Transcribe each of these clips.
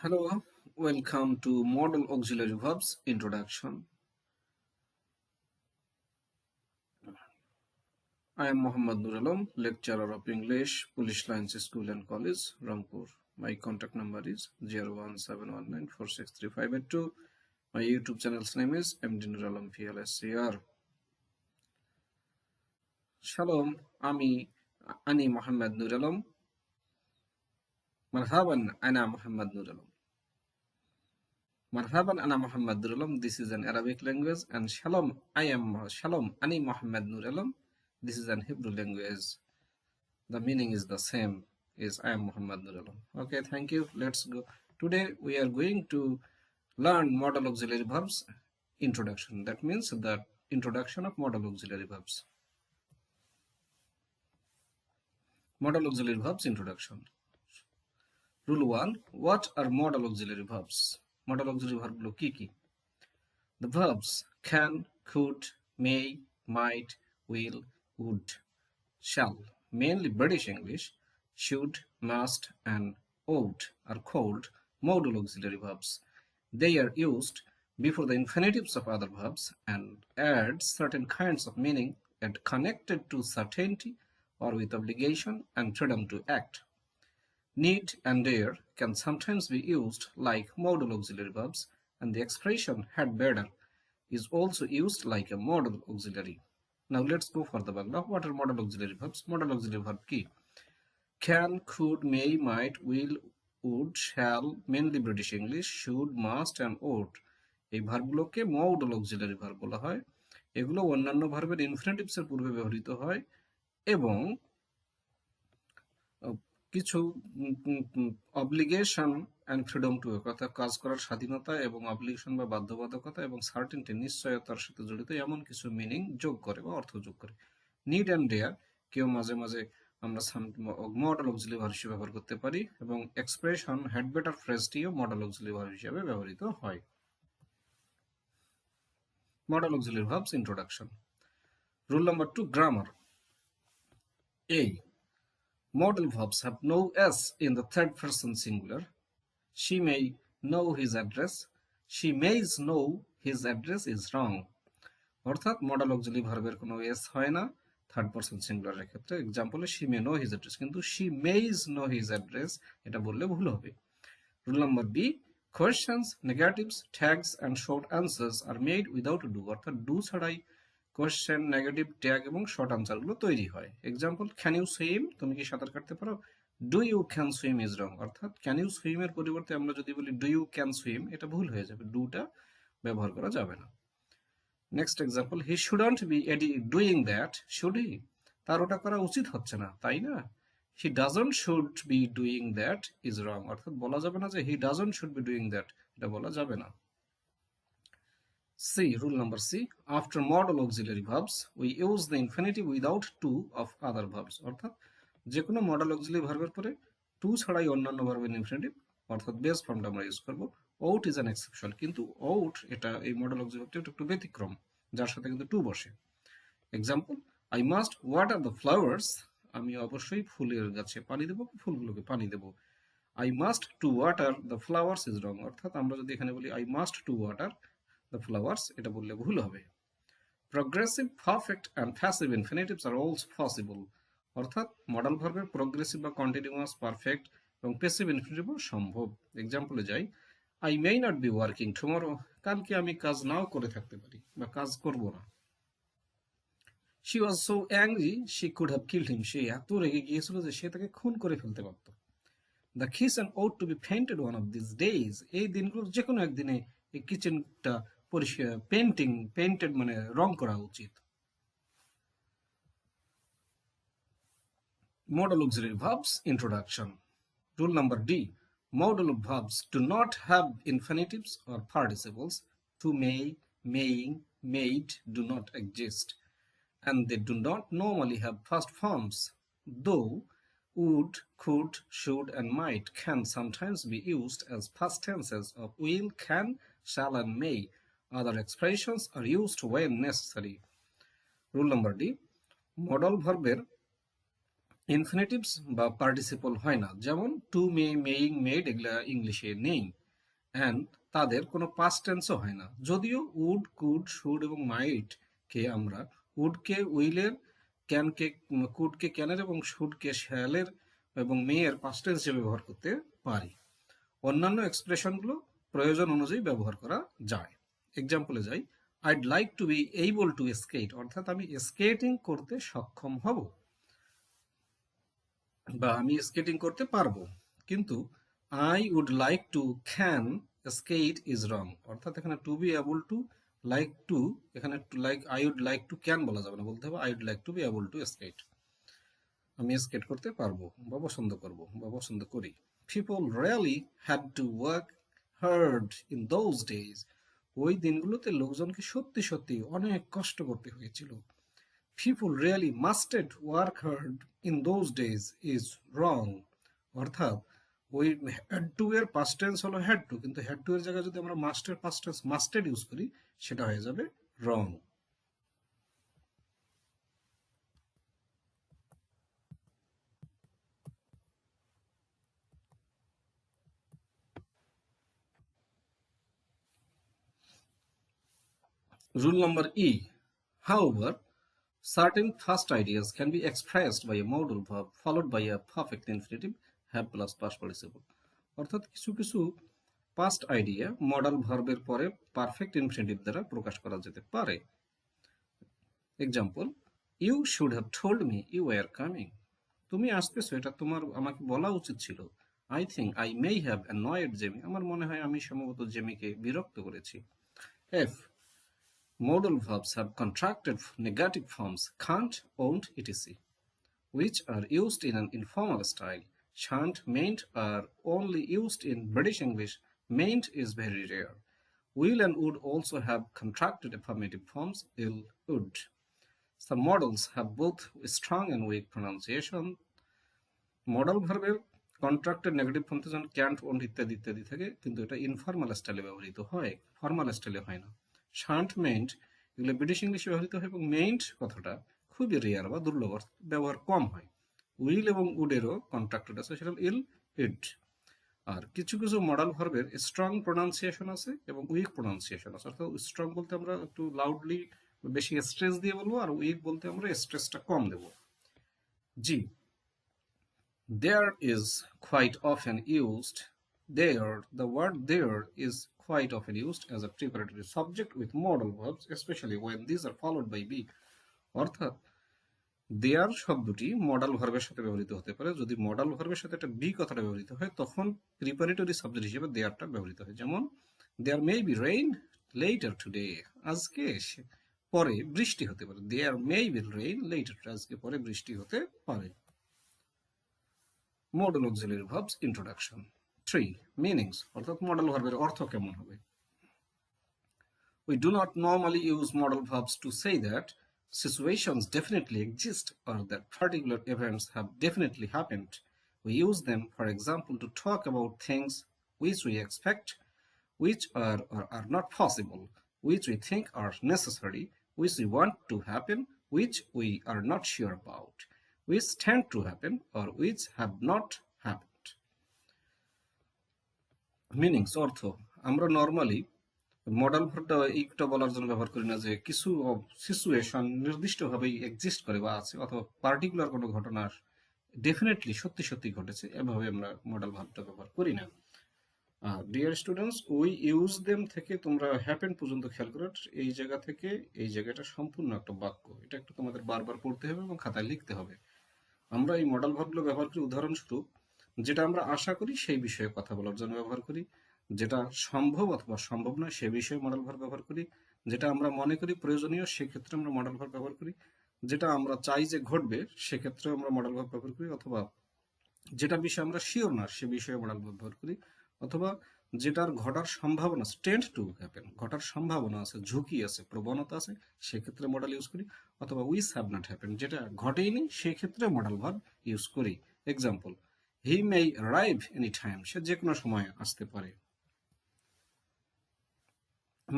Hello, welcome to Modal Auxiliary Verbs Introduction. I am Mohammad Nur Alam, lecturer of English, Police Lines School and College, Rangpur. My contact number is 01719463582. My YouTube channel's name is MD Nur Alam PLSCR. Shalom, Ani Mohammad Nur Alam. Marhaban, Ana Mohammad Nur Alam. Marhaban ana Muhammad Nur Alam. This is an Arabic language, and Shalom, I am Shalom Ani Muhammad Nur Alam. This is an Hebrew language. The meaning is the same, is I am Muhammad Nur Alam. Okay, thank you. Let's go. Today we are going to learn modal auxiliary verbs introduction. That means the introduction of modal auxiliary verbs. Modal auxiliary verbs introduction. Rule 1. What are modal auxiliary verbs? Modal auxiliary verb গুলো কি কি? The verbs can, could, may, might, will, would, shall, mainly British English, should, must, and ought are called modal auxiliary verbs. They are used before the infinitives of other verbs and add certain kinds of meaning and connected to certainty or with obligation and freedom to act. Need and dare can sometimes be used like modal auxiliary verbs, and the expression had better is also used like a modal auxiliary. Now let's go for the Bangla. What are modal auxiliary verbs? Modal auxiliary verb কি? Can, could, may, might, will, would, shall, mainly British English, should, must, and ought. এই ভার্বগুলোকে modal auxiliary verb বলা হয়। এগুলো অন্যান্য ভার্বের infinitives এর পূর্বে ব্যবহৃত হয় এবং কিছু অব্লিগেশন অ্যান্ড ফ্রিডম টু অর্থাৎ কাজ করার স্বাধীনতা এবং অব্লিগেশন বা বাধ্যবাধকতা এবং সার্টেনটি নিশ্চয়তার সাথে জড়িত এমন কিছু মিনিং যোগ করে বা অর্থ যোগ করে। নিড অ্যান্ড ডেয়ার কেউ মাঝে মাঝে আমরা মডাল অক্সিলারি ভার্ব হিসেবে ব্যবহার করতে পারি এবং এক্সপ্রেশন হ্যাড বেটার ফ্রেজটিও মডাল অক্সিলারি ভার্ব হিসেবে ব্যবহৃত হয়। Modal auxiliary verbs introduction. Rule number 2, grammar. A. Modal verbs have no s in the third person singular. She may know his address. She mays know his address is wrong. অর্থাৎ modal auxiliary ভার্বের কোনো S হয় না third person সিঙ্গুলারের ক্ষেত্রে। এক্সাম্পলে she may know his address, কিন্তু she mays know his address এটা বললে ভুল হবে। Rule number B, questions, negatives, tags and short answers are made without do, অর্থাৎ do ছাড়াই কোয়েশ্চেন, নেগেটিভ, ট্যাগ এবং শর্ট আনসারগুলো তৈরি হয়। এক্সাম্পল, ক্যান ইউ সুইম, তুমি কি সাঁতার কাটতে পারো? Do you can swim is wrong, অর্থাৎ ক্যান ইউ সুইম এর পরিবর্তে আমরা যদি বলি ডু ইউ ক্যান সুইম, এটা ভুল হয়ে যাবে, ডুটা ব্যবহার করা যাবে না। Next example, he shouldn't be doing that, should he, তার ওটা করা উচিত হচ্ছে না, তাই না? He doesn't should be doing that is wrong, অর্থাৎ বলা যাবে না যে he doesn't should be doing that, এটা বলা যাবে না। C. Rule number C. After modal auxiliary verbs, we use the infinitive without to of other verbs. অর্থাৎ যে কোনো মডাল অক্সিলারি ভার্বের পরে টু ছাড়াই অন্যান্য ভার্বের ইনফিনিটিভ অর্থাৎ বেস ফর্মটা আমরা ইউজ করব। ought is an exception, কিন্তু ought এটা এই মডাল অক্সিলারি ভার্বটা একটু ব্যতিক্রম, যার সাথে কিন্তু টু বসে। Example, I must water the flowers, আমি অবশ্যই ফুলের গাছে পানি দেব, ফুলগুলোকে পানি দেব। I must to water the flowers is wrong, অর্থাৎ আমরা যদি এখানে বলি I must to water the flowers, এটা বললে ভুল হবে। Progressive, perfect and passive infinitives are also possible, অর্থাৎ মডাল ভার্বের প্রগ্রেসিভ বা কন্টিনিউয়াস, পারফেক্ট এবং প্যাসিভ ইনফিনিটিভও সম্ভব। এক্সাম্পলে যাই, I may not be working tomorrow, কালকে আমি কাজ নাও করে থাকতে পারি বা কাজ করব না। She was so angry she could have killed him, সে এত রেগে গিয়েছিল যে সে তাকে খুন করে ফেলতে পারত। The kitchen ought to be painted one of these days, এই দিনগুলোর যে কোনো একদিনে এই কিচেনটা পেইন্টেড মানে রং করা উচিত। Modal auxiliary verbs introduction. Rule number D. Modal verbs do not have infinitives or participles. To, may, maying, made do not exist, and they do not normally have past forms, though would, could, should and might can sometimes be used as past tenses of will, can, shall and may. Other expressions are used when necessary. Rule number D. Modal ভার্বের infinitives বা participle হয় না, যেমন two, মে, মেইং, made এগুলা ইংলিশে নেই। And তাদের কোনো পাস্ট টেন্সও হয় না, যদিও উড, কুড, শুড এবং মাইট কে আমরা উডকে উইলের, ক্যানকে কুডকে ক্যানের এবং শুডকে শ্যালের এবং মেয়ের পাস্ট টেন্স হিসেবে ব্যবহার করতে পারি। অন্যান্য এক্সপ্রেশনগুলো প্রয়োজন অনুযায়ী ব্যবহার করা যায়। এক্সাম্পলে যাই, I'd like to be able to skate, অর্থাৎ আমি স্কেটিং করতে সক্ষম হব বা আমি স্কেটিং করতে পারবো। কিন্তু I would like to can skate is wrong, অর্থাৎ এখানে to be able to, like to, এখানে like I would like to can বলা যাবে না, বলতে হবে I would like to be able to skate. আমি স্কেট করতে পারবো বা পছন্দ করব বা পছন্দ করি। People really had to work hard in those days. ওই দিনগুলোতে লোকজনকে সত্যি সত্যি অনেক কষ্ট করতে হয়েছিল। People really musted work hard in those days is wrong. অর্থাৎ ওই had to এর past tense হলো had to, কিন্তু had to এর জায়গায় যদি আমরা must এর past tense musted ইউজ করি সেটা হয়ে যাবে wrong. Rule number E. However, certain first ideas can be expressed by a modal verb followed by a perfect infinitive have plus past participle. অর্থাৎ কিছু কিছু পাস্ট আইডিয়া মডাল ভার্বের পরে perfect infinitive দ্বারা প্রকাশ করা যেতে পারে। Example, you should have told me you were coming, তুমি আসতেছো এটা তোমার আমাকে বলা উচিত ছিল। I think I may have annoyed Jamie, আমার মনে হয় আমি সম্ভবত জেমিকে বিরক্ত করেছি। F, modal verbs have contracted negative forms can't, won't, etc., which are used in an informal style. Shan't, mayn't are only used in British English. Mayn't is very rare. Will and would also have contracted affirmative forms. Will, would. Some modals have both strong and weak pronunciation. Modal ভার্বের contracted negative form যেমন can't, won't ইত্যাদি ইত্যাদি থাকে, কিন্তু এটা informal স্টাইলে ব্যবহৃত হয়, ফর্মাল স্টাইলে হয় না। শান্ট, মেন্ট এগুলো ব্রিটিশ ইংলিশে ব্যবহৃত হয় এবং মেন্ট কথাটা খুবই রেয়ার বা দুর্লভ, ব্যবহার কম হয়। উইল এবং উডেরও কন্ট্রাক্টেড আছে, সেটা ইল, ইড। আর কিছু কিছু মডাল ভার্বের স্ট্রং প্রোনাউন্সিয়েশন আছে এবং উইক প্রোনাউন্সিয়েশন আছে, অর্থাৎ স্ট্রং বলতে আমরা একটু লাউডলি বেশি স্ট্রেস দিয়ে বলবো, আর উইক বলতে আমরা স্ট্রেসটা কম দেবো। জি, there is quite often used. There, the word there is quite often used as a preparatory subject with modal verbs, especially when these are followed by be. অর্থাৎ দেয়ার শব্দটি মডাল ভার্বের সাথে ব্যবহৃত হতে পারে, যদি মডাল ভার্বের সাথে একটা বি কথাটা ব্যবহৃত হয় তখন প্রিপারেটরি সাবজেক্ট হিসেবে দেয়ারটা ব্যবহৃত হয়। যেমন there may be rain later today, আজকে পরে বৃষ্টি হতে পারে। There may be rain later, আজকে পরে বৃষ্টি হতে পারে। Modal auxiliary verbs introduction. 3. Meanings, অর্থাৎ মডাল ভার্বের অর্থ কেমন হবে। We do not normally use modal verbs to say that situations definitely exist or that particular events have definitely happened. We use them, for example, to talk about things which we expect, which are or are not possible, which we think are necessary, which we want to happen, which we are not sure about, which tend to happen, or which have not happened. Meanings, অর্থ। আমরা normally modal ভার্বটা এইটা বলার জন্য ব্যবহার করি না যে কিছু সিচুয়েশন নির্দিষ্টভাবেই এক্সিস্ট করে বা আছে, অথবা পার্টিকুলার কোনো ঘটনা ডেফিনেটলি সত্যি সত্যি ঘটেছে, এভাবে আমরা মডাল ভার্বটা ব্যবহার করি না। Dear students, we use them থেকে তোমরা হ্যাপেন পর্যন্ত খেয়াল করো, এই জায়গা থেকে এই জায়গাটা সম্পূর্ণ একটা বাক্য, এটা একটু তোমাদের বারবার পড়তে হবে এবং খাতায় লিখতে হবে। আমরা এই মডাল ভার্বগুলো ব্যবহার করি উদাহরণস্বরূপ যেটা আমরা আশা করি সেই বিষয়ে কথা বলার জন্য ব্যবহার করি, যেটা সম্ভব অথবা সম্ভব নয় সে বিষয়ে মডাল ভার্ব ব্যবহার করি, যেটা আমরা মনে করি প্রয়োজনীয় সেক্ষেত্রে আমরা মডাল ভার্ব ব্যবহার করি, যেটা আমরা চাই যে ঘটবে সেক্ষেত্রে আমরা মডাল ভার্ব ব্যবহার করি, অথবা যেটা বিষয়ে আমরা শিওর না সে বিষয়ে মডাল ভার্ব ব্যবহার করি, অথবা যেটার ঘটার সম্ভাবনা টেন্ড টু হ্যাপেন, ঘটার সম্ভাবনা আছে, ঝুঁকি আছে, প্রবণতা আছে, সেক্ষেত্রে মডাল ইউজ করি, অথবা উইচ হ্যাভ নট হ্যাপেন, যেটা ঘটেইনি সেক্ষেত্রে মডাল ভার্ব ইউজ করি। এক্সাম্পল, হি মে অ্যারাইভ এনি টাইম, সে যে কোনো সময় আসতে পারে।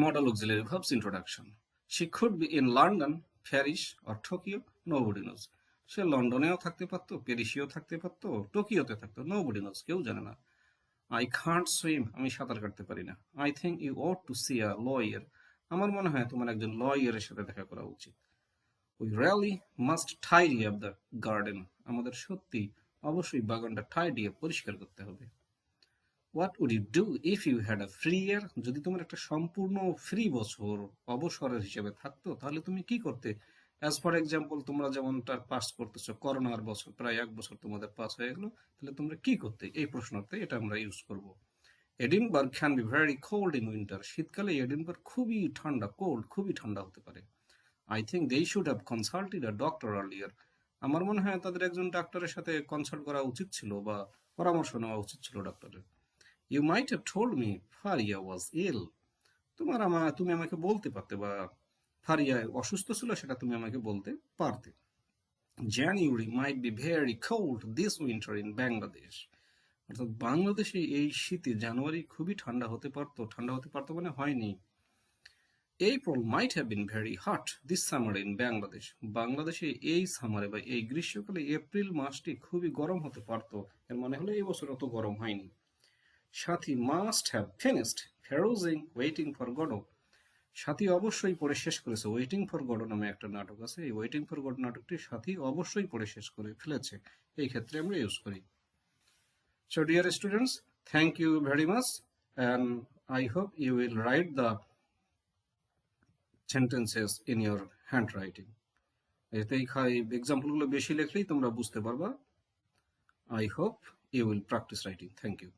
Modal auxiliary verbs introduction. She could be in London, Paris, or Tokyo, nobody knows. সে লন্ডনেও থাকতে পারতো, প্যারিসেও থাকতে পারতো, টোকিওতে থাকতো, নোবডি নোজ, কেউ জানে না। আই কান্ট সুইম, আমি সাঁতার কাটতে পারি না। I think you ought to see a lawyer, আমার মনে হয় তোমার একজন লয়ারের সাথে দেখা করা উচিত। We really must tidy up the garden, আমাদের সত্যি অবশ্যই বাগানটা টাইডি আপ, পরিষ্কার করতে হবে। What would you do if you had a free year, যদি তোমার একটা সম্পূর্ণ ফ্রি বছর অবসরের হিসেবে থাকতো তাহলে তুমি কি করতে? অ্যাজ ফর এক্সাম্পল, তোমরা যেমনটা পাস করতেছো, করোনার বছর, প্রায় 1 বছর তোমাদের পাস হয়ে গেলো, তাহলে তোমরা কি করতে? এই প্রশ্নতে এটা আমরা ইউজ করব। Edinburgh can be very cold in winter, শীতকালে এডিনবার্গ খুবই ঠান্ডা, কোল্ড, খুবই ঠান্ডা হতে পারে। I think they should have consulted a doctor earlier, আমার মনে হয় তাদের একজন ডাক্তারের সাথে কনসাল্ট করা উচিত ছিল বা পরামর্শ নেওয়া উচিত ছিল ডাক্তারের। You might have told me Faria was ill, তুমি আমাকে বলতে পারতে, বা ফারিয়া অসুস্থ ছিল সেটা তুমি আমাকে বলতে পারতে। January might be very cold this winter in Bangladesh, অর্থাৎ বাংলাদেশে এই শীতে জানুয়ারি খুবই ঠান্ডা হতে পারতো মানে হয়নি। April might have been very hot this summer in Bangladesh, বাংলাদেশে এই সামারে বা এই গ্রীষ্মকালে এপ্রিল মাসটি খুবই গরম হতে পারতো, এর মানে হলো এই বছর অত গরম হয়নি। সাথী মাস্ট হ্যাভ ফিনিশড ফেরোজিং ওয়েটিং ফর গডো, সাথী অবশ্যই পড়ে শেষ করেছে ওয়েটিং ফর গডো নামে একটা নাটক আছে, এই ওয়েটিং ফর গডো নাটকটি সাথী অবশ্যই পড়ে শেষ করে ফেলেছে, এই ক্ষেত্রে আমরা ইউজ করি। So dear students, thank you very much, and I hope you will write the sentences in your handwriting. এতে এক্সাম্পলগুলো বেশি লিখলেই তোমরা বুঝতে পারবা। I hope you will practise writing. Thank you.